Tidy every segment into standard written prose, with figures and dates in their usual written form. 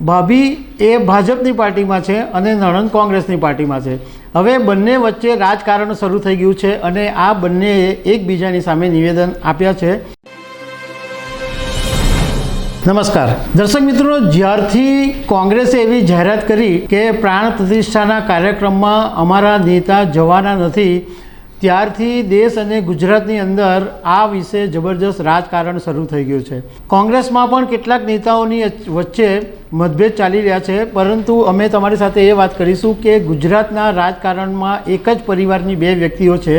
ભાભી એ ભાજપની પાર્ટીમાં છે અને નણંદ કોંગ્રેસની પાર્ટીમાં છે। હવે બંને વચ્ચે રાજકારણ શરૂ થઈ ગયું છે અને આ બંનેએ એકબીજાની સામે નિવેદન આપ્યા છે। નમસ્કાર દર્શક મિત્રો, જ્યારથી કોંગ્રેસે એવી જાહેરાત કરી કે પ્રાણ પ્રતિષ્ઠાના કાર્યક્રમમાં અમારા નેતા જવાના નથી, ત્યારથી દેશ અને ગુજરાતની અંદર આ વિશે જબરજસ્ત રાજકારણ શરૂ થઈ ગયું છે। કોંગ્રેસમાં પણ કેટલાક નેતાઓની વચ્ચે મતભેદ ચાલી રહ્યા છે, પરંતુ અમે તમારી સાથે એ વાત કરીશું કે ગુજરાતના રાજકારણમાં એક જ પરિવારની બે વ્યક્તિઓ છે,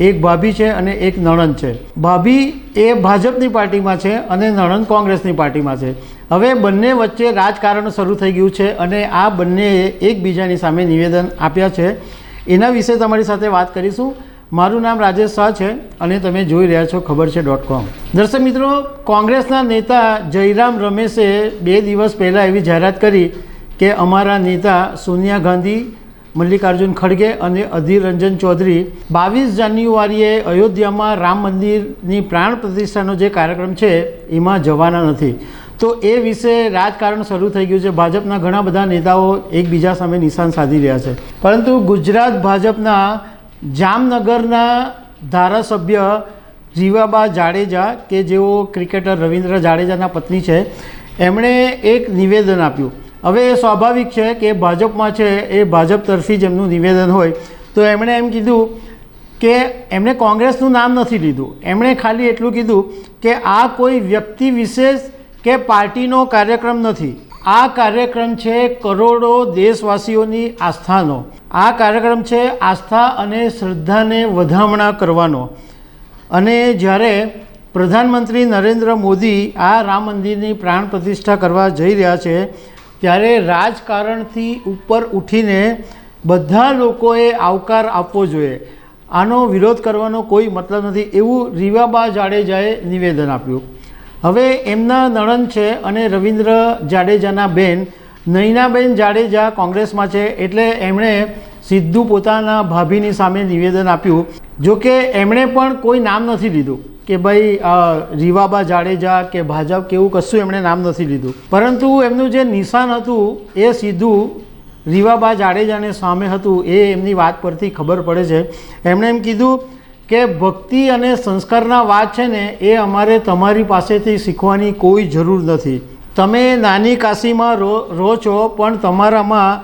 એક ભાભી છે અને એક નણંદ છે। ભાભી એ ભાજપની પાર્ટીમાં છે અને નણંદ કોંગ્રેસની પાર્ટીમાં છે। હવે બંને વચ્ચે રાજકારણ શરૂ થઈ ગયું છે અને આ બંનેએ એકબીજાની સામે નિવેદન આપ્યા છે, એના વિશે તમારી સાથે વાત કરીશું। મારું નામ રાજેશ શાહ છે અને તમે જોઈ રહ્યા છો ખબરછે.com। દર્શક મિત્રો, કોંગ્રેસના નેતા જયરામ રમેશે 2 દિવસ પહેલાં એવી જાહેરાત કરી કે અમારા નેતા સોનિયા ગાંધી, મલ્લિકાર્જુન ખડગે અને અધીર રંજન ચૌધરી 22 જાન્યુઆરીએ અયોધ્યામાં રામ મંદિરની પ્રાણ પ્રતિષ્ઠાનો જે કાર્યક્રમ છે એમાં જવાના નથી। તો એ વિશે રાજકારણ શરૂ થઈ ગયું છે। ભાજપના ઘણા બધા નેતાઓ એકબીજા સામે નિશાન સાધી રહ્યા છે, પરંતુ ગુજરાત ભાજપના જામનગરના ધારાસભ્ય રીવાબા જાડેજા કે જેઓ ક્રિકેટર રવિન્દ્ર જાડેજાના પત્ની છે, એમણે એક નિવેદન આપ્યું। હવે એ સ્વાભાવિક છે કે ભાજપમાં છે એ ભાજપ તરફી જ એમનું નિવેદન હોય, તો એમણે એમ કીધું કે એમણે કોંગ્રેસનું નામ નથી લીધું, એમણે ખાલી એટલું કીધું કે આ કોઈ વ્યક્તિ વિશેષ કે પાર્ટીનો કાર્યક્રમ નથી, આ કાર્યક્રમ છે કરોડો દેશવાસીઓની આસ્થાનો। આ કાર્યક્રમ છે આસ્થા અને શ્રદ્ધાને વધામણા કરવાનો। અને જ્યારે પ્રધાનમંત્રી નરેન્દ્ર મોદી આ રામ મંદિરની પ્રાણ પ્રતિષ્ઠા કરવા જઈ રહ્યા છે, ત્યારે રાજકારણથી ઉપર ઉઠીને બધા લોકોએ આવકાર આપવો જોઈએ, આનો વિરોધ કરવાનો કોઈ મતલબ નથી, એવું રીવાબા જાડેજાએ નિવેદન આપ્યું। હવે એમના નણંદ છે અને રવિન્દ્ર જાડેજાના બેન નૈનાબેન જાડેજા કોંગ્રેસમાં છે, એટલે એમણે સીધું પોતાના ભાભીની સામે નિવેદન આપ્યું। જોકે એમણે પણ કોઈ નામ નથી લીધું કે ભાઈ રીવાબા જાડેજા કે ભાજપ કે એવું કશું એમણે નામ નથી લીધું, પરંતુ એમનું જે નિશાન હતું એ સીધું રીવાબા જાડેજાને સામે હતું। એ એમની વાત પરથી ખબર પડે છે। એમણે એમ કીધું કે ભક્તિ અને સંસ્કારના વાત છે ને એ અમારે તમારી પાસેથી શીખવાની કોઈ જરૂર નથી। તમે નાની કાશીમાં રહો છો પણ તમારામાં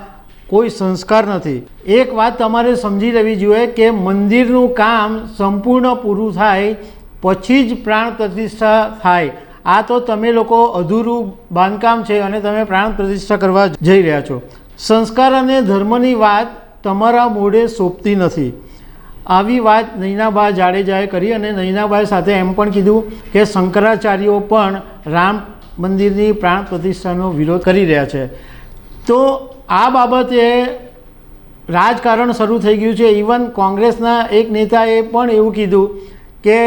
કોઈ સંસ્કાર નથી। એક વાત તમારે સમજી લેવી જોઈએ કે મંદિરનું કામ સંપૂર્ણ પૂરું થાય પછી જ પ્રાણ પ્રતિષ્ઠા થાય। આ તો તમે લોકો અધૂરું બાંધકામ છે અને તમે પ્રાણ પ્રતિષ્ઠા કરવા જઈ રહ્યા છો। સંસ્કાર અને ધર્મની વાત તમારા મોઢે શોભતી નથી। આવી વાત નૈનાબા જાડેજાએ કરી અને નૈનાબાએ સાથે એમ પણ કીધું કે શંકરાચાર્યો પણ રામ મંદિરની પ્રાણ પ્રતિષ્ઠાનો વિરોધ કરી રહ્યા છે। તો આ બાબતે રાજકારણ શરૂ થઈ ગયું છે। ઇવન કોંગ્રેસના એક નેતાએ પણ એવું કીધું કે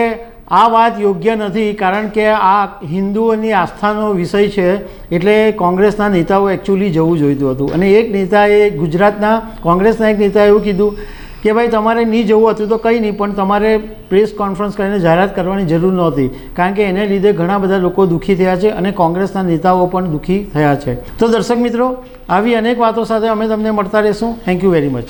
આ વાત યોગ્ય નથી, કારણ કે આ હિન્દુઓની આસ્થાનો વિષય છે, એટલે કોંગ્રેસના નેતાઓ એકચ્યુઅલી જવું જોઈતું હતું। અને એક નેતાએ ગુજરાતના કોંગ્રેસના એક નેતાએ એવું કીધું કે ભાઈ તમારે નહીં જવું હતું તો કંઈ નહીં, પણ તમારે પ્રેસ કોન્ફરન્સ કરીને જાહેરાત કરવાની જરૂર નહોતી, કારણ કે એને લીધે ઘણા બધા લોકો દુઃખી થયા છે અને કોંગ્રેસના નેતાઓ પણ દુઃખી થયા છે। તો દર્શક મિત્રો, આવી અનેક વાતો સાથે અમે તમને મળતા રહીશું। Thank you very much.